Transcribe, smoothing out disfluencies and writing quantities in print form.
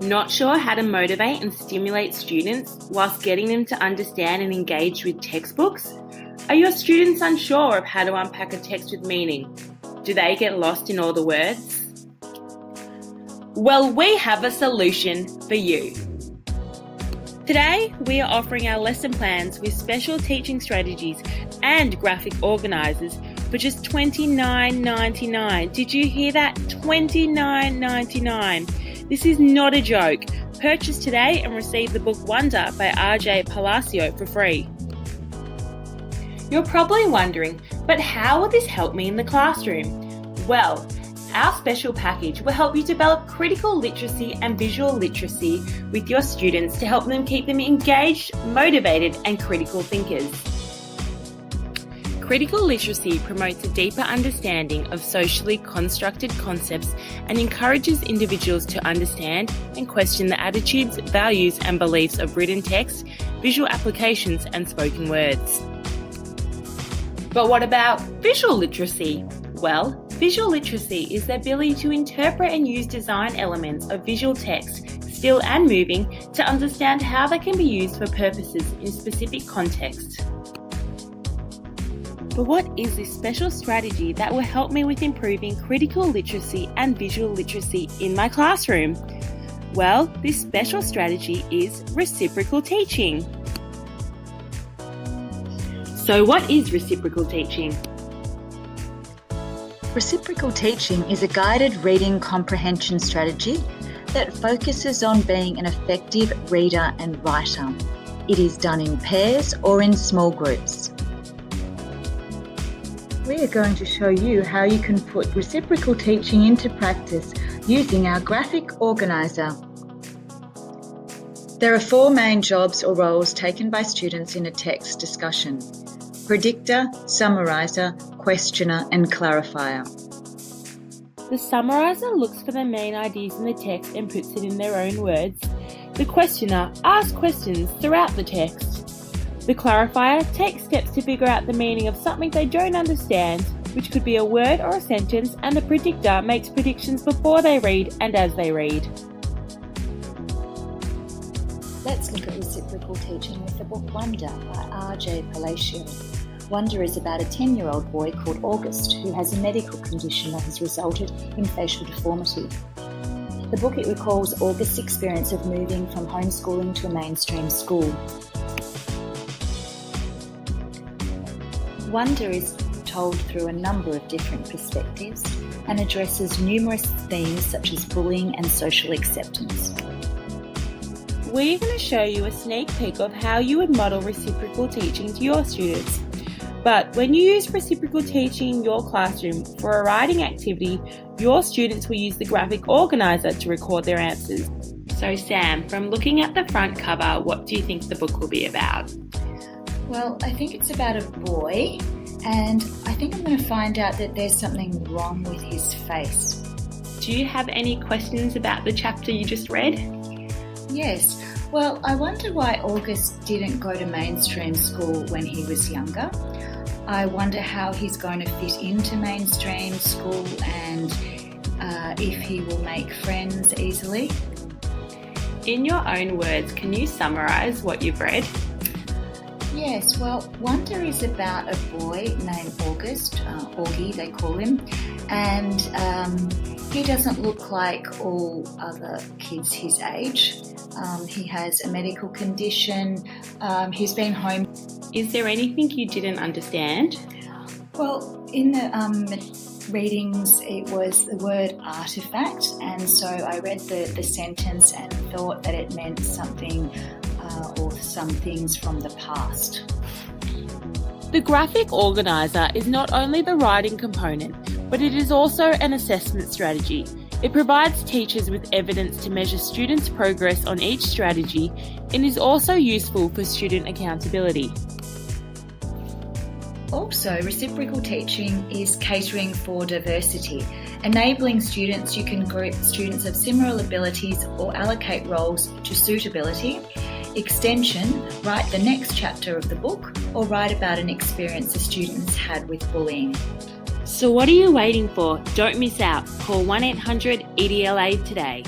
Not sure how to motivate and stimulate students whilst getting them to understand and engage with textbooks? Are your students unsure of how to unpack a text with meaning? Do they get lost in all the words? Well, we have a solution for you. Today, we are offering our lesson plans with special teaching strategies and graphic organisers for just $29.99. Did you hear that? $29.99. This is not a joke. Purchase today and receive the book Wonder by RJ Palacio for free. You're probably wondering, but how will this help me in the classroom? Well, our special package will help you develop critical literacy and visual literacy with your students to help them keep them engaged, motivated, and critical thinkers. Critical literacy promotes a deeper understanding of socially constructed concepts and encourages individuals to understand and question the attitudes, values, and beliefs of written text, visual applications, and spoken words. But what about visual literacy? Well, visual literacy is the ability to interpret and use design elements of visual text, still and moving, to understand how they can be used for purposes in specific contexts. But what is this special strategy that will help me with improving critical literacy and visual literacy in my classroom? Well, this special strategy is reciprocal teaching. So what is reciprocal teaching? Reciprocal teaching is a guided reading comprehension strategy that focuses on being an effective reader and writer. It is done in pairs or in small groups. We are going to show you how you can put reciprocal teaching into practice using our graphic organiser. There are 4 main jobs or roles taken by students in a text discussion: predictor, summariser, questioner, and clarifier. The summariser looks for the main ideas in the text and puts it in their own words. The questioner asks questions throughout the text. The clarifier takes steps to figure out the meaning of something they don't understand, which could be a word or a sentence, and the predictor makes predictions before they read and as they read. Let's look at reciprocal teaching with the book Wonder by RJ Palacio. Wonder is about a 10-year-old boy called August who has a medical condition that has resulted in facial deformity. The book, it recalls August's experience of moving from homeschooling to a mainstream school. Wonder is told through a number of different perspectives and addresses numerous themes such as bullying and social acceptance. We're going to show you a sneak peek of how you would model reciprocal teaching to your students. But when you use reciprocal teaching in your classroom for a writing activity, your students will use the graphic organiser to record their answers. So Sam, from looking at the front cover, what do you think the book will be about? Well, I think it's about a boy, and I think I'm going to find out that there's something wrong with his face. Do you have any questions about the chapter you just read? Yes. Well, I wonder why August didn't go to mainstream school when he was younger. I wonder how he's going to fit into mainstream school and if he will make friends easily. In your own words, can you summarise what you've read? Yes, well, Wonder is about a boy named August, Augie they call him, and he doesn't look like all other kids his age. He has a medical condition, he's been home. Is there anything you didn't understand? Well, in the readings it was the word artifact, and so I read the sentence and thought that it meant something or some things from the past. The graphic organiser is not only the writing component, but it is also an assessment strategy. It provides teachers with evidence to measure students' progress on each strategy and is also useful for student accountability. Also, reciprocal teaching is catering for diversity. Enabling students, you can group students of similar abilities or allocate roles to suitability. Extension, write the next chapter of the book or write about an experience a student has had with bullying. So what are you waiting for? Don't miss out. Call 1-800-EDLA today.